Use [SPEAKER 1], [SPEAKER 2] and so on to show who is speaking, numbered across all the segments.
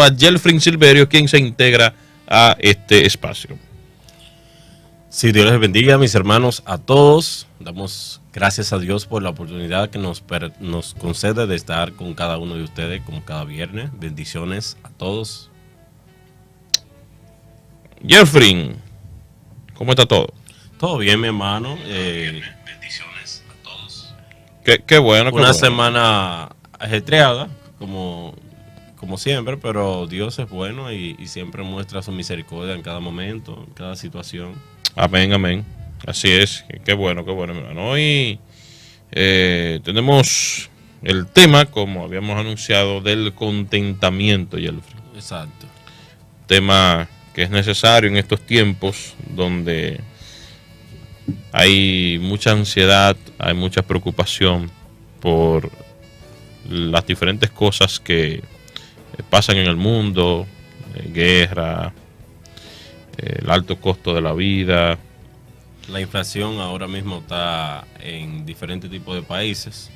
[SPEAKER 1] a Yelfrin Silverio, quien se integra a este espacio.
[SPEAKER 2] Sí, Dios les bendiga, mis hermanos, a todos. Damos gracias a Dios por la oportunidad que nos concede de estar con cada uno de ustedes como cada viernes. Bendiciones a todos.
[SPEAKER 1] Yelfrin, ¿cómo está todo?
[SPEAKER 2] Todo bien, mi hermano. Bendiciones a todos.
[SPEAKER 1] Qué bueno.
[SPEAKER 2] Una semana ajetreada, como siempre, pero Dios es bueno y siempre muestra su misericordia en cada momento, en cada situación.
[SPEAKER 1] Amén, amén. Así es. Qué bueno, hermano. Hoy tenemos el tema, como habíamos anunciado, del contentamiento, Yelfrin.
[SPEAKER 2] Exacto.
[SPEAKER 1] Tema que es necesario en estos tiempos donde hay mucha ansiedad, hay mucha preocupación por las diferentes cosas que pasan en el mundo, guerra, el alto costo de la vida.
[SPEAKER 2] La inflación ahora mismo está en diferentes tipos de países.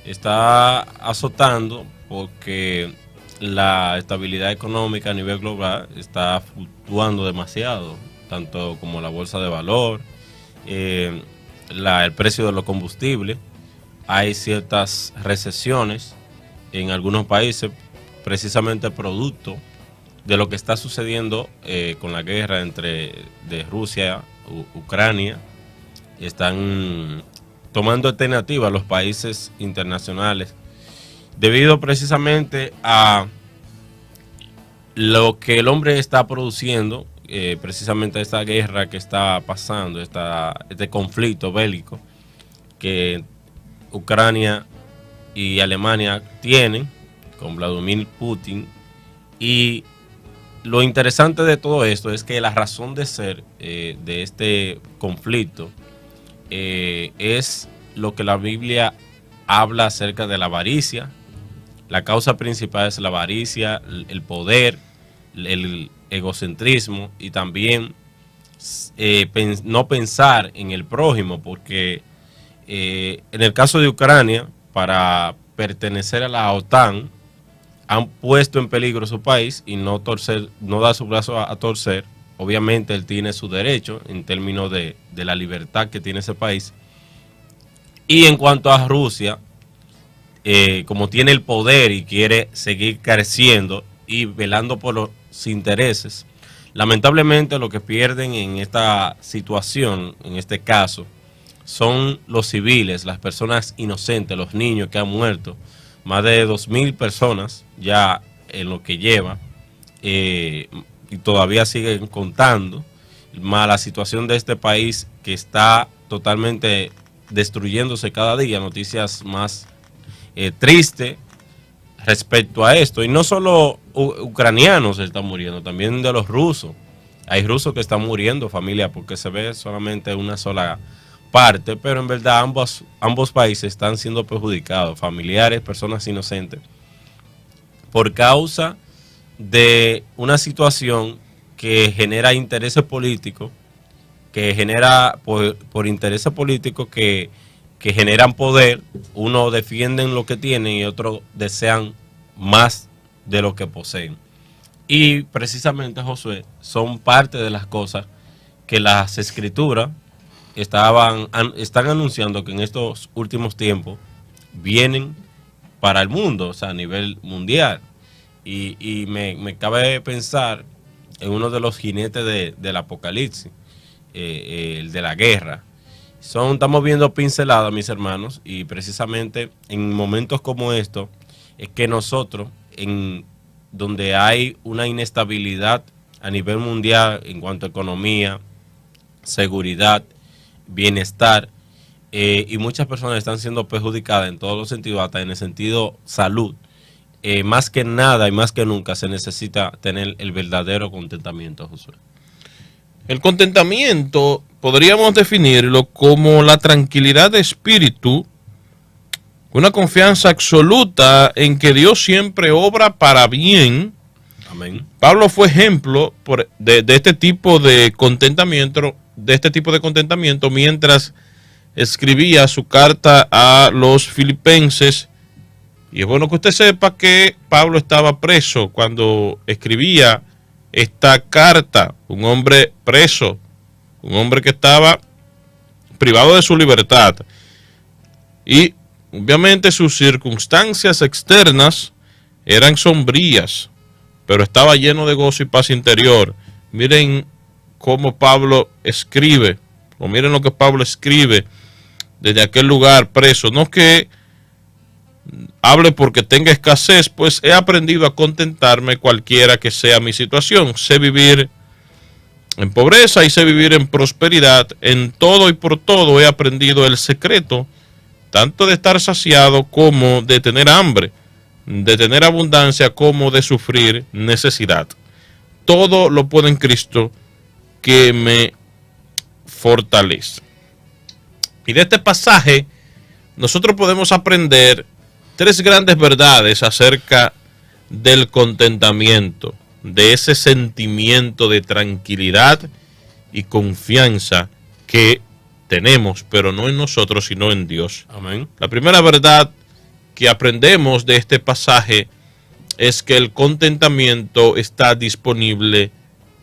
[SPEAKER 2] Está azotando porque la estabilidad económica a nivel global está fluctuando demasiado, tanto como la bolsa de valor, el precio de los combustibles. Hay ciertas recesiones en algunos países, precisamente producto de lo que está sucediendo con la guerra de Rusia, Ucrania. Están tomando alternativas los países internacionales debido precisamente a lo que el hombre está produciendo, precisamente esta guerra que está pasando, este conflicto bélico que Ucrania y Alemania tienen con Vladimir Putin. Y lo interesante de todo esto es que la razón de ser de este conflicto es lo que la Biblia habla acerca de la avaricia. La causa principal es la avaricia, el poder, el egocentrismo y también no pensar en el prójimo, porque en el caso de Ucrania, para pertenecer a la OTAN, han puesto en peligro su país y no da su brazo a torcer. Obviamente él tiene su derecho en términos de la libertad que tiene ese país. Y en cuanto a Rusia, como tiene el poder y quiere seguir creciendo y velando por los intereses, lamentablemente lo que pierden en esta situación, en este caso, son los civiles, las personas inocentes, los niños que han muerto. Más de 2.000 personas ya en lo que lleva, y todavía siguen contando, más la situación de este país que está totalmente destruyéndose cada día. Noticias más tristes respecto a esto. Y no solo ucranianos están muriendo, también de los rusos. Hay rusos que están muriendo, familia, porque se ve solamente una sola parte, pero en verdad ambos países están siendo perjudicados, familiares, personas inocentes, por causa de una situación que genera intereses políticos, que genera por intereses políticos que generan poder. Uno defienden lo que tienen y otros desean más de lo que poseen. Y precisamente, Josué, son parte de las cosas que las escrituras están anunciando que en estos últimos tiempos vienen para el mundo, o sea, a nivel mundial. Y me cabe pensar en uno de los jinetes del apocalipsis, el de la guerra. Estamos viendo pinceladas, mis hermanos, y precisamente en momentos como estos es que nosotros, donde hay una inestabilidad a nivel mundial en cuanto a economía, seguridad, bienestar, y muchas personas están siendo perjudicadas en todos los sentidos, hasta en el sentido salud. Más que nada y más que nunca se necesita tener el verdadero contentamiento, Josué.
[SPEAKER 1] El contentamiento podríamos definirlo como la tranquilidad de espíritu, una confianza absoluta en que Dios siempre obra para bien.
[SPEAKER 2] Amén.
[SPEAKER 1] Pablo fue ejemplo de este tipo de contentamiento, mientras escribía su carta a los filipenses, Y es bueno que usted sepa que Pablo estaba preso cuando escribía esta carta, un hombre preso, un hombre que estaba privado de su libertad. Y obviamente sus circunstancias externas eran sombrías, pero estaba lleno de gozo y paz interior. Miren cómo Pablo escribe, o miren lo que Pablo escribe desde aquel lugar preso. No que hable porque tenga escasez, pues he aprendido a contentarme cualquiera que sea mi situación. Sé vivir en pobreza y sé vivir en prosperidad. En todo y por todo he aprendido el secreto, tanto de estar saciado como de tener hambre, de tener abundancia como de sufrir necesidad. Todo lo puedo en Cristo que me fortalece. Y de este pasaje nosotros podemos aprender tres grandes verdades acerca del contentamiento, de ese sentimiento de tranquilidad y confianza que tenemos, pero no en nosotros, sino en Dios.
[SPEAKER 2] Amén.
[SPEAKER 1] La primera verdad que aprendemos de este pasaje es que el contentamiento está disponible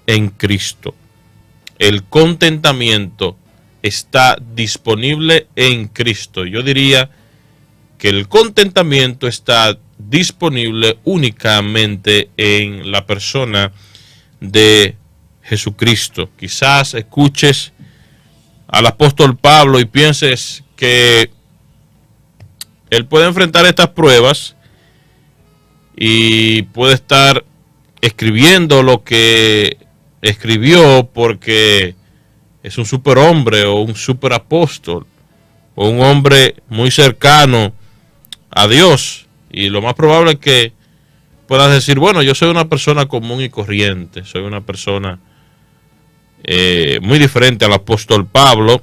[SPEAKER 1] en Cristo. El contentamiento está disponible en Cristo. Yo diría que el contentamiento está disponible únicamente en la persona de Jesucristo. Quizás escuches al apóstol Pablo y pienses que él puede enfrentar estas pruebas y puede estar escribiendo lo que escribió porque es un superhombre o un superapóstol o un hombre muy cercano a Dios. Y lo más probable es que puedas decir, bueno, yo soy una persona común y corriente, soy una persona muy diferente al apóstol Pablo,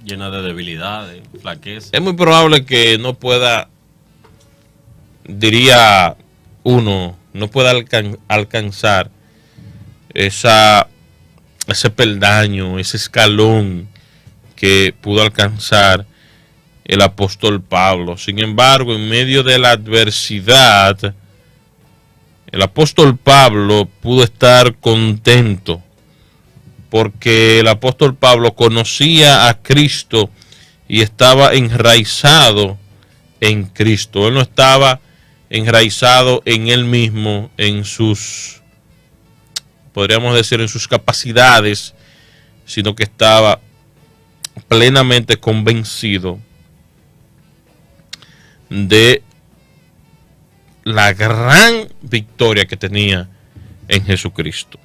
[SPEAKER 2] Llena de debilidades, flaqueza.
[SPEAKER 1] es muy probable que no pueda, diría uno, no pueda alcanzar ese peldaño, ese escalón que pudo alcanzar el apóstol Pablo. Sin embargo, en medio de la adversidad, el apóstol Pablo pudo estar contento, porque el apóstol Pablo conocía a Cristo y estaba enraizado en Cristo. Él no estaba enraizado en él mismo, en sus, podríamos decir, en sus capacidades, sino que estaba plenamente convencido de la gran victoria que tenía en Jesucristo.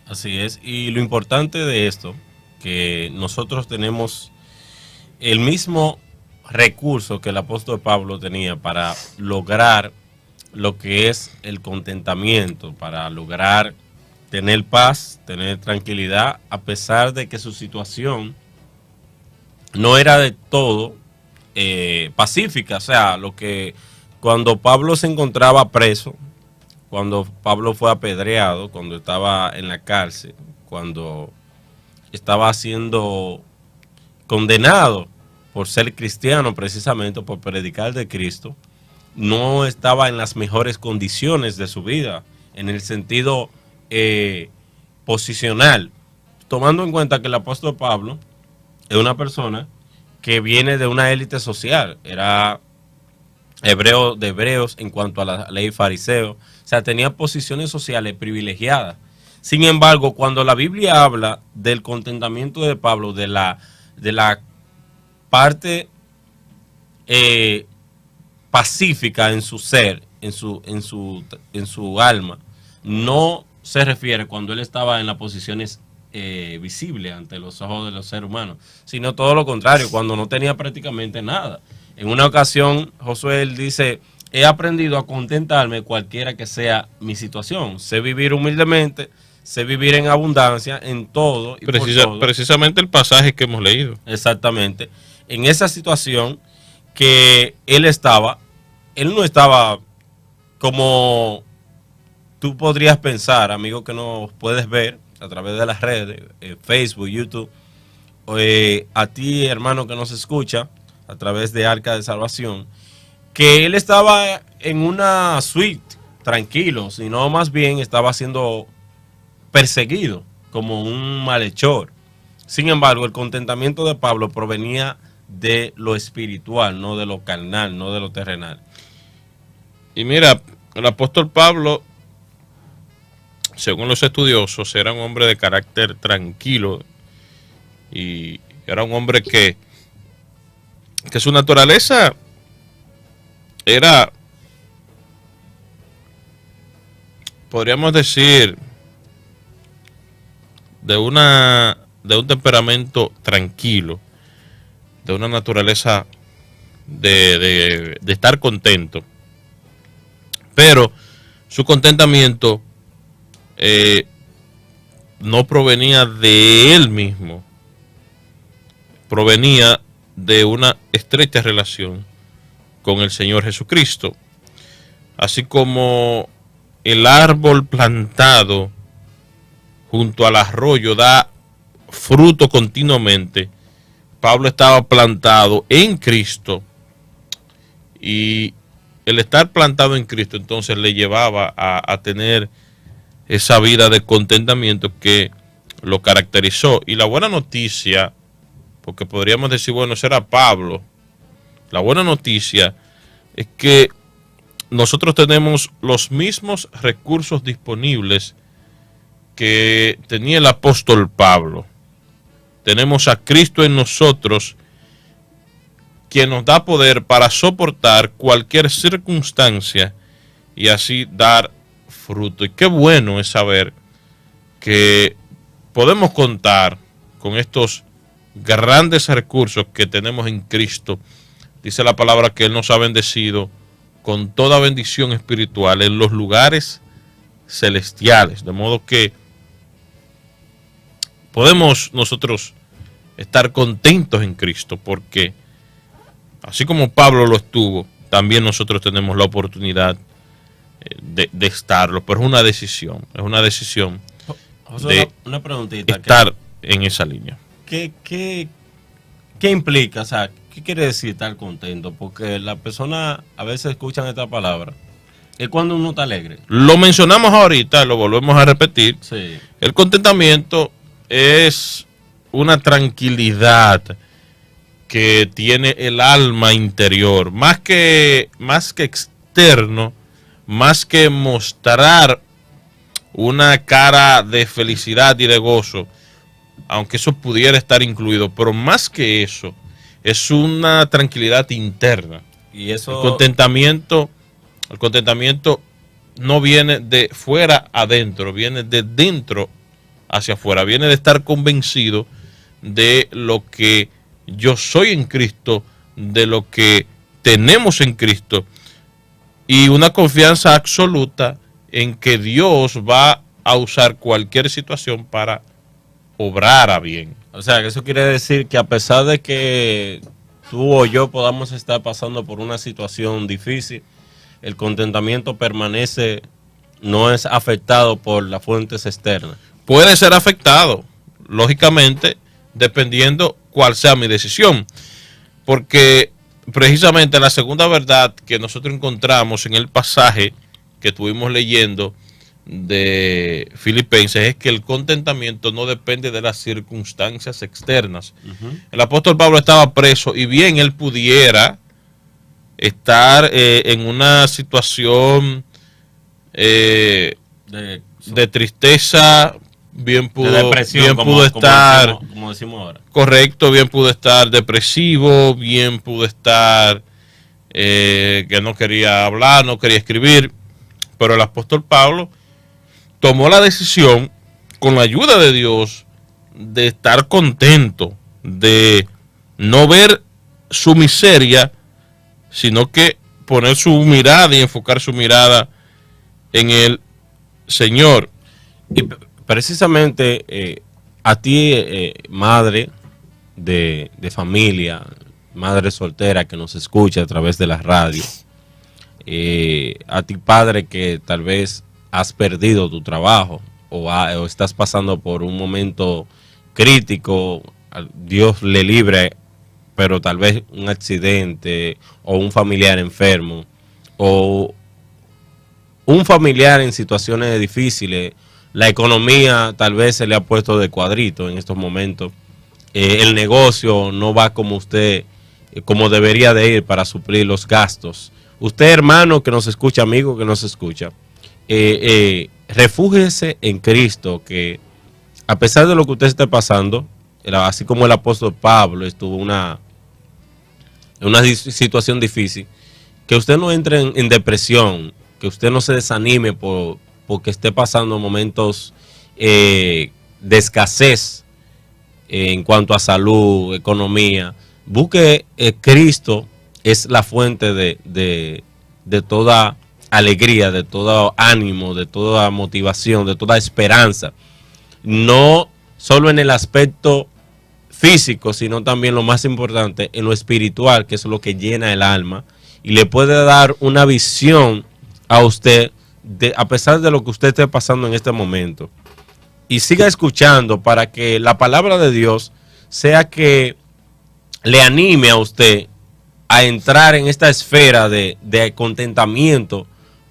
[SPEAKER 2] Así es, y lo importante de esto, que nosotros tenemos el mismo recurso que el apóstol Pablo tenía para lograr lo que es el contentamiento, para lograr tener paz, tener tranquilidad, a pesar de que su situación no era de todo pacífica. O sea, lo que cuando Pablo se encontraba preso, cuando Pablo fue apedreado, cuando estaba en la cárcel, cuando estaba siendo condenado por ser cristiano, precisamente por predicar de Cristo, no estaba en las mejores condiciones de su vida, en el sentido posicional, tomando en cuenta que el apóstol Pablo es una persona que viene de una élite social, era hebreo de hebreos en cuanto a la ley fariseo, o sea, tenía posiciones sociales privilegiadas. Sin embargo, cuando la Biblia habla del contentamiento de Pablo, de la parte pacífica en su ser, en su alma, no se refiere cuando él estaba en las posiciones visibles ante los ojos de los seres humanos, sino todo lo contrario, cuando no tenía prácticamente nada. En una ocasión, Josué dice: he aprendido a contentarme cualquiera que sea mi situación. Sé vivir humildemente, sé vivir en abundancia, en todo y por todo.
[SPEAKER 1] Precisamente el pasaje que hemos leído.
[SPEAKER 2] Exactamente. En esa situación que él no estaba como tú podrías pensar, amigo, que nos puedes ver a través de las redes, Facebook, YouTube, a ti, hermano, que nos escucha, a través de Arca de Salvación, que él estaba en una suite tranquilo, sino más bien estaba siendo perseguido como un malhechor. Sin embargo, el contentamiento de Pablo provenía de lo espiritual, no de lo carnal, no de lo terrenal.
[SPEAKER 1] Y mira, el apóstol Pablo, según los estudiosos, era un hombre de carácter tranquilo y era un hombre que su naturaleza era, podríamos decir, de un temperamento tranquilo, de una naturaleza de estar contento. Pero su contentamiento no provenía de él mismo, provenía de una estrecha relación con el Señor Jesucristo. Así como el árbol plantado junto al arroyo da fruto continuamente, Pablo estaba plantado en Cristo, y el estar plantado en Cristo entonces le llevaba a tener esa vida de contentamiento que lo caracterizó. Y la buena noticia, porque podríamos decir, bueno, ese era Pablo, la buena noticia es que nosotros tenemos los mismos recursos disponibles que tenía el apóstol Pablo. Tenemos a Cristo en nosotros, quien nos da poder para soportar cualquier circunstancia y así dar fruto. Y qué bueno es saber que podemos contar con estos grandes recursos que tenemos en Cristo. Dice la palabra que Él nos ha bendecido con toda bendición espiritual en los lugares celestiales. De modo que podemos nosotros estar contentos en Cristo, porque así como Pablo lo estuvo, también nosotros tenemos la oportunidad de estarlo. Pero es una decisión
[SPEAKER 2] José, una preguntita,
[SPEAKER 1] estar en esa línea.
[SPEAKER 2] ¿Qué implica? O sea, ¿qué quiere decir estar contento? Porque las personas a veces escuchan esta palabra. Es cuando uno está alegre.
[SPEAKER 1] Lo mencionamos ahorita, lo volvemos a repetir.
[SPEAKER 2] Sí.
[SPEAKER 1] El contentamiento es una tranquilidad que tiene el alma interior, más que externo, más que mostrar una cara de felicidad y de gozo, aunque eso pudiera estar incluido, pero más que eso, es una tranquilidad interna.
[SPEAKER 2] Y eso...
[SPEAKER 1] El contentamiento no viene de fuera adentro, viene de dentro hacia afuera, viene de estar convencido de lo que yo soy en Cristo, de lo que tenemos en Cristo, y una confianza absoluta en que Dios va a usar cualquier situación para obrar a bien.
[SPEAKER 2] O sea, que eso quiere decir que a pesar de que tú o yo podamos estar pasando por una situación difícil, el contentamiento permanece, no es afectado por las fuentes externas.
[SPEAKER 1] Puede ser afectado, lógicamente, dependiendo cuál sea mi decisión, porque precisamente la segunda verdad que nosotros encontramos en el pasaje que estuvimos leyendo de Filipenses es que el contentamiento no depende de las circunstancias externas. El apóstol Pablo estaba preso, y bien él pudiera estar en una situación de tristeza, bien pudo,
[SPEAKER 2] de depresión,
[SPEAKER 1] bien pudo estar,
[SPEAKER 2] como decimos ahora.
[SPEAKER 1] Correcto, bien pudo estar depresivo, bien pudo estar que no quería hablar, no quería escribir, pero el apóstol Pablo tomó la decisión, con la ayuda de Dios, de estar contento, de no ver su miseria, sino que poner su mirada y enfocar su mirada en el Señor.
[SPEAKER 2] Y precisamente a ti, madre de familia, madre soltera que nos escucha a través de la radio, a ti padre que tal vez has perdido tu trabajo o estás pasando por un momento crítico, Dios le libre pero tal vez un accidente o un familiar enfermo o un familiar en situaciones difíciles, la economía tal vez se le ha puesto de cuadrito en estos momentos, el negocio no va como usted, como debería de ir para suplir los gastos. Usted, hermano, que nos escucha, amigo que nos escucha, refúgiese en Cristo, que a pesar de lo que usted esté pasando, así como el apóstol Pablo estuvo en una situación difícil, que usted no entre en depresión, que usted no se desanime porque esté pasando momentos de escasez en cuanto a salud, economía. Busque Cristo, es la fuente de toda alegría, de todo ánimo, de toda motivación, de toda esperanza. No solo en el aspecto físico, sino también lo más importante, en lo espiritual, que es lo que llena el alma y le puede dar una visión a usted, a pesar de lo que usted esté pasando en este momento. Y siga escuchando para que la palabra de Dios sea que le anime a usted a entrar en esta esfera de contentamiento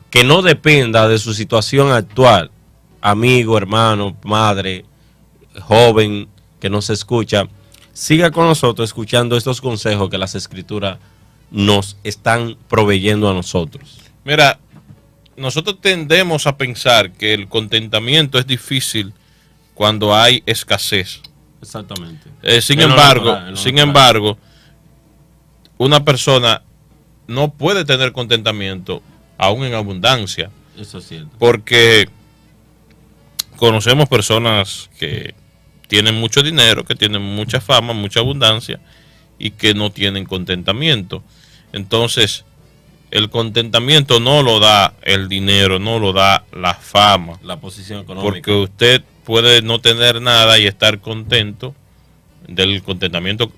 [SPEAKER 2] que no dependa de su situación actual. Amigo, hermano, madre, joven que nos escucha, siga con nosotros escuchando estos consejos que las Escrituras nos están proveyendo a nosotros.
[SPEAKER 1] Mira, nosotros tendemos a pensar que el contentamiento es difícil cuando hay escasez.
[SPEAKER 2] Exactamente.
[SPEAKER 1] Sin embargo, una persona no puede tener contentamiento aún en abundancia.
[SPEAKER 2] Eso es cierto.
[SPEAKER 1] Porque conocemos personas que tienen mucho dinero, que tienen mucha fama, mucha abundancia y que no tienen contentamiento. Entonces, el contentamiento no lo da el dinero, no lo da la fama,
[SPEAKER 2] la posición económica.
[SPEAKER 1] Porque usted puede no tener nada y estar contento. Del contentamiento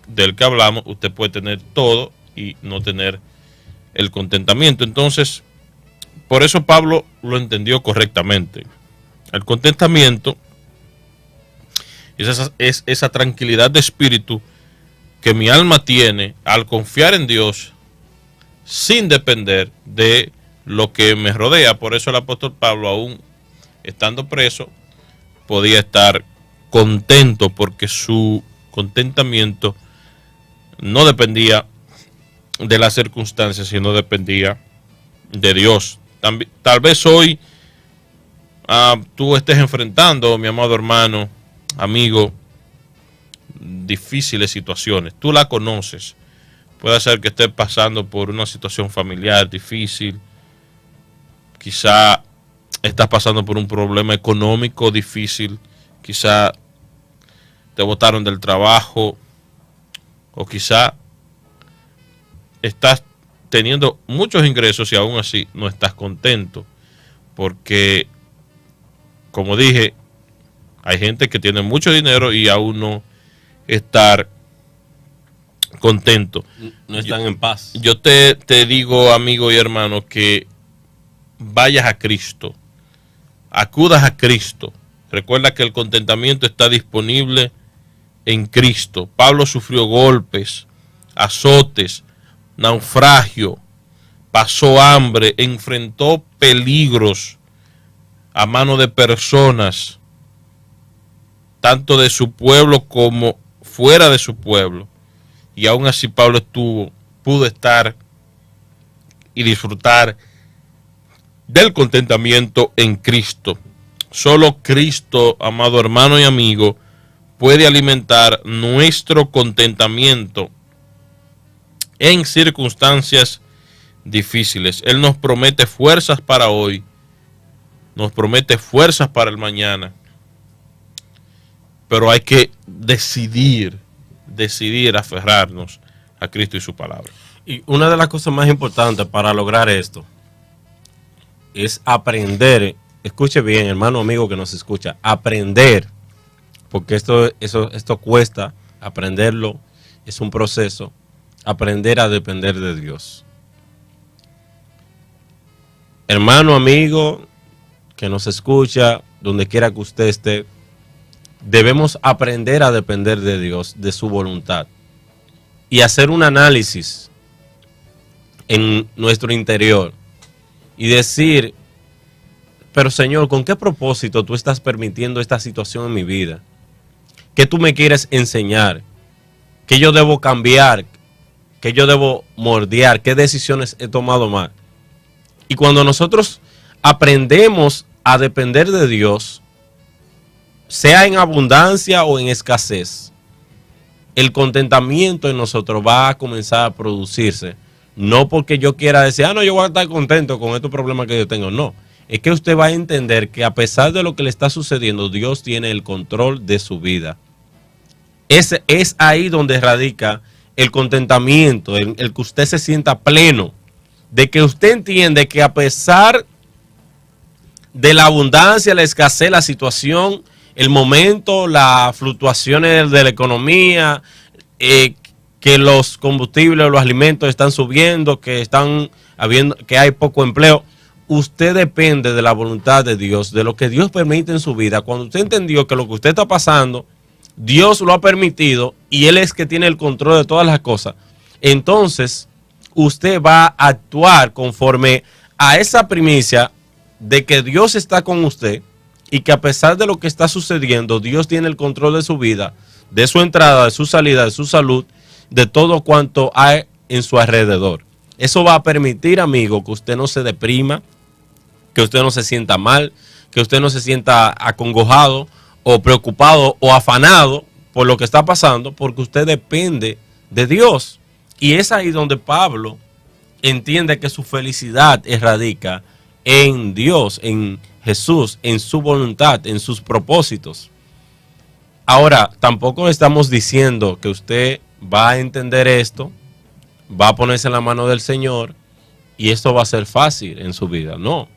[SPEAKER 1] del que hablamos, usted puede tener todo y no tener el contentamiento. Entonces, por eso Pablo lo entendió correctamente. El contentamiento es esa tranquilidad de espíritu que mi alma tiene al confiar en Dios sin depender de lo que me rodea. Por eso el apóstol Pablo, aún estando preso, podía estar contento porque su contentamiento no dependía de las circunstancias, sino dependía de Dios. Tal vez hoy tú estés enfrentando, mi amado hermano, amigo, difíciles situaciones. Tú la conoces. Puede ser que estés pasando por una situación familiar difícil. Quizá estás pasando por un problema económico difícil. Quizá te botaron del trabajo. O quizá estás teniendo muchos ingresos y aún así no estás contento. Porque, como dije, hay gente que tiene mucho dinero y aún no estar contento.
[SPEAKER 2] No están en paz.
[SPEAKER 1] Yo te digo, amigo y hermano, que vayas a Cristo, acudas a Cristo. Recuerda que el contentamiento está disponible en Cristo. Pablo sufrió golpes, azotes, naufragio, pasó hambre, enfrentó peligros a mano de personas, tanto de su pueblo como fuera de su pueblo. Y aún así Pablo pudo estar y disfrutar del contentamiento en Cristo. Solo Cristo, amado hermano y amigo, puede alimentar nuestro contentamiento en circunstancias difíciles. Él nos promete fuerzas para hoy, nos promete fuerzas para el mañana, pero hay que decidir aferrarnos a Cristo y su palabra.
[SPEAKER 2] Y una de las cosas más importantes para lograr esto es aprender. Escuche bien, hermano amigo que nos escucha, aprender, porque esto cuesta aprenderlo, es un proceso, aprender a depender de Dios. Hermano amigo que nos escucha, donde quiera que usted esté, debemos aprender a depender de Dios, de su voluntad. y hacer un análisis en nuestro interior y decir, pero Señor, ¿con qué propósito tú estás permitiendo esta situación en mi vida? ¿Qué tú me quieres enseñar? ¿Qué yo debo cambiar? ¿Qué yo debo moldear? ¿Qué decisiones he tomado mal? Y cuando nosotros aprendemos a depender de Dios, sea en abundancia o en escasez, el contentamiento en nosotros va a comenzar a producirse. No porque yo quiera decir, no, yo voy a estar contento con estos problemas que yo tengo. No, es que usted va a entender que a pesar de lo que le está sucediendo, Dios tiene el control de su vida. Es ahí donde radica el contentamiento, el que usted se sienta pleno, de que usted entiende que a pesar de la abundancia, la escasez, la situación, el momento, las fluctuaciones de la economía, que los combustibles, los alimentos están subiendo, que hay poco empleo, usted depende de la voluntad de Dios, de lo que Dios permite en su vida. Cuando usted entendió que lo que usted está pasando, Dios lo ha permitido y Él es que tiene el control de todas las cosas, entonces usted va a actuar conforme a esa primicia de que Dios está con usted y que a pesar de lo que está sucediendo, Dios tiene el control de su vida, de su entrada, de su salida, de su salud, de todo cuanto hay en su alrededor. Eso va a permitir, amigo, que usted no se deprima, que usted no se sienta mal, que usted no se sienta acongojado o preocupado o afanado por lo que está pasando, porque usted depende de Dios. Y es ahí donde Pablo entiende que su felicidad radica en Dios, en Jesús, en su voluntad, en sus propósitos. Ahora, tampoco estamos diciendo que usted va a entender esto, va a ponerse en la mano del Señor y esto va a ser fácil en su vida. No,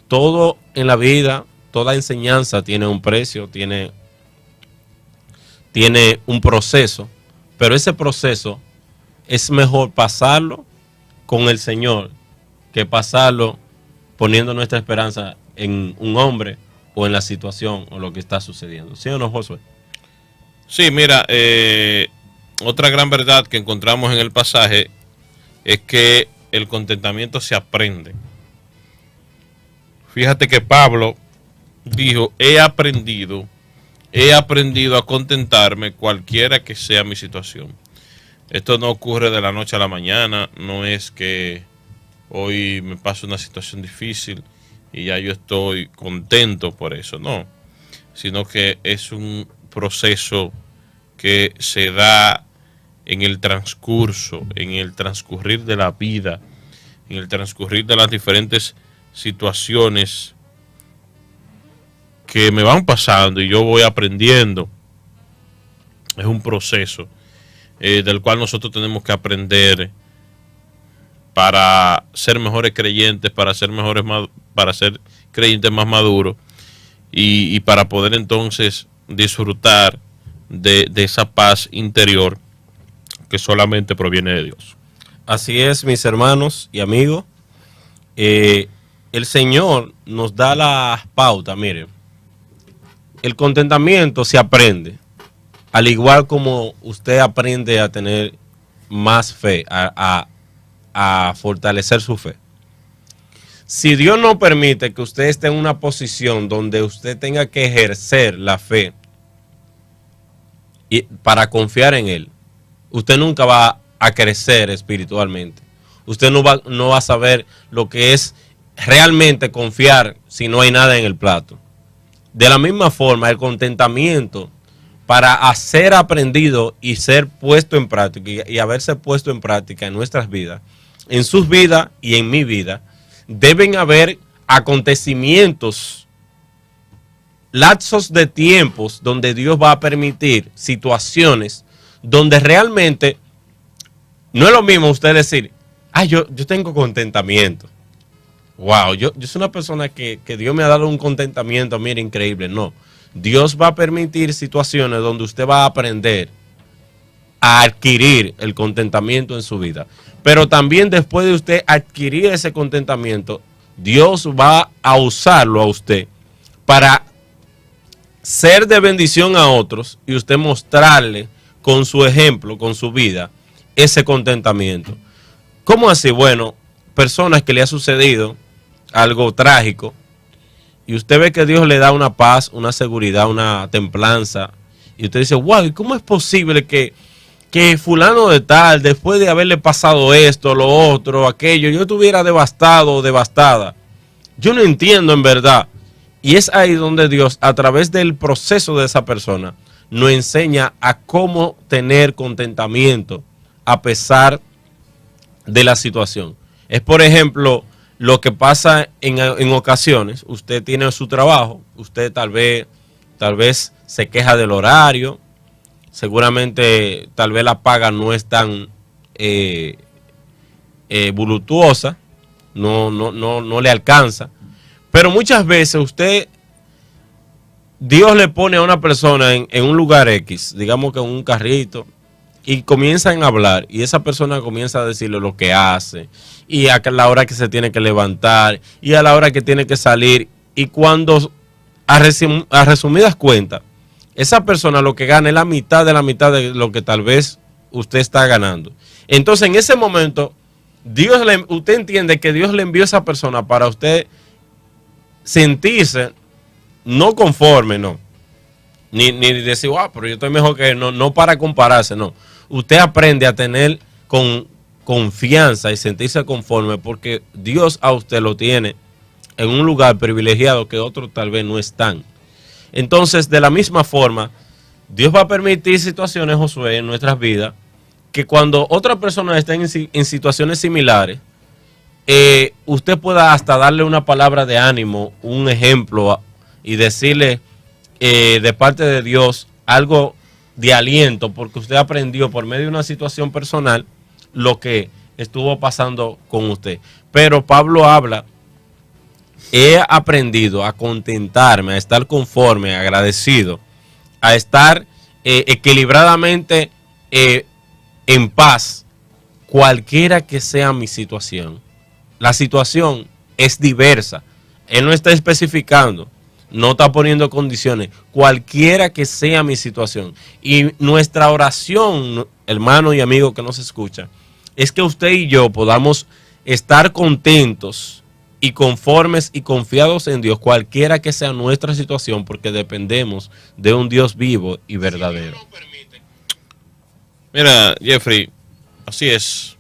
[SPEAKER 2] todo en la vida, toda enseñanza tiene un precio, tiene un proceso, pero ese proceso es mejor pasarlo con el Señor que pasarlo poniendo nuestra esperanza en un hombre o en la situación o lo que está sucediendo. ¿Sí o no, Josué?
[SPEAKER 1] Sí, mira, otra gran verdad que encontramos en el pasaje es que el contentamiento se aprende. Fíjate que Pablo dijo, he aprendido a contentarme cualquiera que sea mi situación. Esto no ocurre de la noche a la mañana, no es que hoy me pasa una situación difícil y ya yo estoy contento por eso, no, sino que es un proceso que se da en el transcurso, en el transcurrir de la vida, en el transcurrir de las diferentes situaciones que me van pasando y yo voy aprendiendo. Es un proceso del cual nosotros tenemos que aprender para ser mejores creyentes, para ser creyentes más maduros y para poder entonces disfrutar de esa paz interior que solamente proviene de Dios.
[SPEAKER 2] Así es, mis hermanos y amigos. El Señor nos da las pautas. Miren, el contentamiento se aprende, al igual como usted aprende a tener más fe, a fortalecer su fe. Si Dios no permite que usted esté en una posición donde usted tenga que ejercer la fe y para confiar en Él, usted nunca va a crecer espiritualmente. Usted no va a saber lo que es realmente confiar si no hay nada en el plato. De la misma forma, el contentamiento para ser aprendido y ser puesto en práctica y haberse puesto en práctica en nuestras vidas, en sus vidas y en mi vida, deben haber acontecimientos, lapsos de tiempos donde Dios va a permitir situaciones donde realmente no es lo mismo usted decir, yo tengo contentamiento. Wow, yo soy una persona que Dios me ha dado un contentamiento, mira, increíble. No, Dios va a permitir situaciones donde usted va a aprender a adquirir el contentamiento en su vida. Pero también después de usted adquirir ese contentamiento, Dios va a usarlo a usted para ser de bendición a otros y usted mostrarle con su ejemplo, con su vida, ese contentamiento. ¿Cómo así? Bueno, personas que le ha sucedido algo trágico y usted ve que Dios le da una paz, una seguridad, una templanza y usted dice, wow, ¿y cómo es posible que fulano de tal, después de haberle pasado esto, lo otro, aquello, yo estuviera devastado o devastada? Yo no entiendo en verdad. Y es ahí donde Dios, a través del proceso de esa persona, nos enseña a cómo tener contentamiento a pesar de la situación. Es, por ejemplo, lo que pasa en ocasiones. Usted tiene su trabajo, usted tal vez se queja del horario, seguramente tal vez la paga no es tan voluptuosa, no le alcanza, pero muchas veces Dios le pone a una persona en un lugar X, digamos que en un carrito, y comienzan a hablar, y esa persona comienza a decirle lo que hace, y a la hora que se tiene que levantar, y a la hora que tiene que salir, y cuando, a resumidas cuentas, esa persona lo que gana es la mitad de lo que tal vez usted está ganando. Entonces, en ese momento, usted entiende que Dios le envió a esa persona para usted sentirse no conforme, no. Ni decir, wow, pero yo estoy mejor que él, no para compararse, no. Usted aprende a tener con confianza y sentirse conforme porque Dios a usted lo tiene en un lugar privilegiado que otros tal vez no están. Entonces, de la misma forma, Dios va a permitir situaciones, Josué, en nuestras vidas, que cuando otras personas estén en situaciones similares, usted pueda hasta darle una palabra de ánimo, un ejemplo, y decirle de parte de Dios algo de aliento, porque usted aprendió por medio de una situación personal lo que estuvo pasando con usted. Pero Pablo habla, he aprendido a contentarme, a estar conforme, agradecido, a estar equilibradamente en paz, cualquiera que sea mi situación. La situación es diversa. Él no está especificando, no está poniendo condiciones, cualquiera que sea mi situación. Y nuestra oración, hermano y amigo que nos escucha, es que usted y yo podamos estar contentos y conformes y confiados en Dios, cualquiera que sea nuestra situación, porque dependemos de un Dios vivo y verdadero.
[SPEAKER 1] Mira, Jeffrey, así es.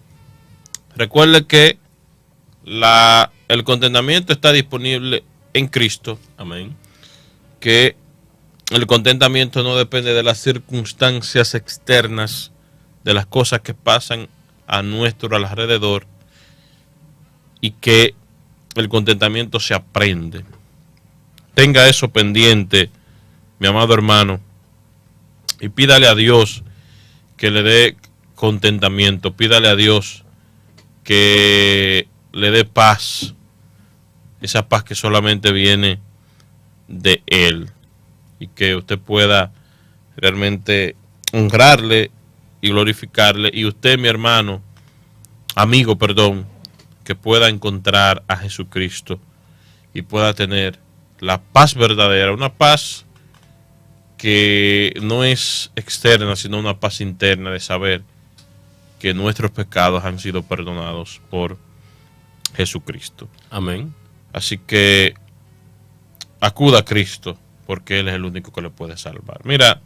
[SPEAKER 1] Recuerde que el contentamiento está disponible en Cristo.
[SPEAKER 2] Amén.
[SPEAKER 1] Que el contentamiento no depende de las circunstancias externas, de las cosas que pasan a nuestro alrededor, y que el contentamiento se aprende. Tenga eso pendiente, mi amado hermano, y pídale a Dios que le dé contentamiento, pídale a Dios que le dé paz, esa paz que solamente viene de Él, y que usted pueda realmente honrarle y glorificarle, y usted, mi hermano, amigo, perdón, que pueda encontrar a Jesucristo y pueda tener la paz verdadera, una paz que no es externa, sino una paz interna de saber que nuestros pecados han sido perdonados por Jesucristo.
[SPEAKER 2] Amén.
[SPEAKER 1] Así que acuda a Cristo, porque Él es el único que le puede salvar. Mira,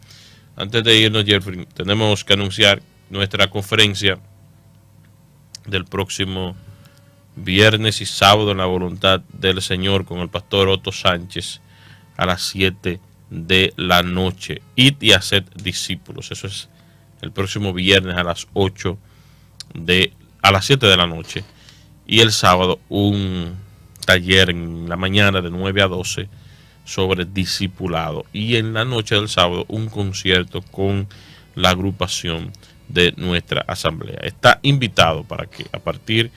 [SPEAKER 1] antes de irnos, Jeffrey, tenemos que anunciar nuestra conferencia del próximo viernes y sábado en la voluntad del Señor con el pastor Otto Sánchez a las 7 de la noche. Id y haced discípulos. Eso es el próximo viernes a las 7 de la noche. Y el sábado un taller en la mañana de 9 a 12 sobre discipulado. Y en la noche del sábado un concierto con la agrupación de nuestra asamblea. Está invitado para que a partir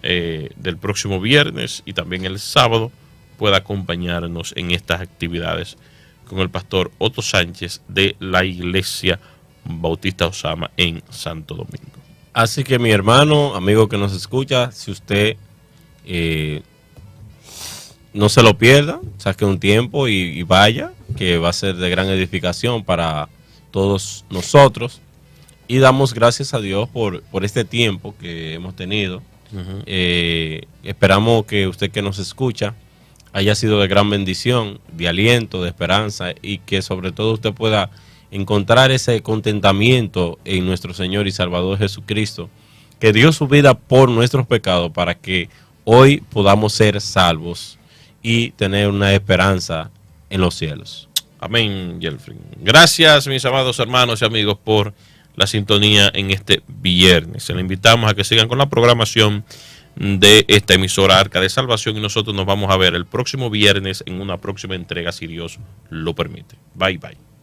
[SPEAKER 1] del próximo viernes y también el sábado pueda acompañarnos en estas actividades con el pastor Otto Sánchez de la Iglesia Bautista Osama en Santo Domingo.
[SPEAKER 2] Así que, mi hermano, amigo que nos escucha, si usted no se lo pierda, saque un tiempo y vaya, que va a ser de gran edificación para todos nosotros. Y damos gracias a Dios por este tiempo que hemos tenido. Esperamos que usted que nos escucha haya sido de gran bendición, de aliento, de esperanza, y que sobre todo usted pueda encontrar ese contentamiento en nuestro Señor y Salvador Jesucristo, que dio su vida por nuestros pecados para que hoy podamos ser salvos y tener una esperanza en los cielos.
[SPEAKER 1] Amén, Yelfrin. Gracias, mis amados hermanos y amigos, por la sintonía en este viernes. Se le invitamos a que sigan con la programación de esta emisora Arca de Salvación, y nosotros nos vamos a ver el próximo viernes en una próxima entrega, si Dios lo permite. Bye, bye.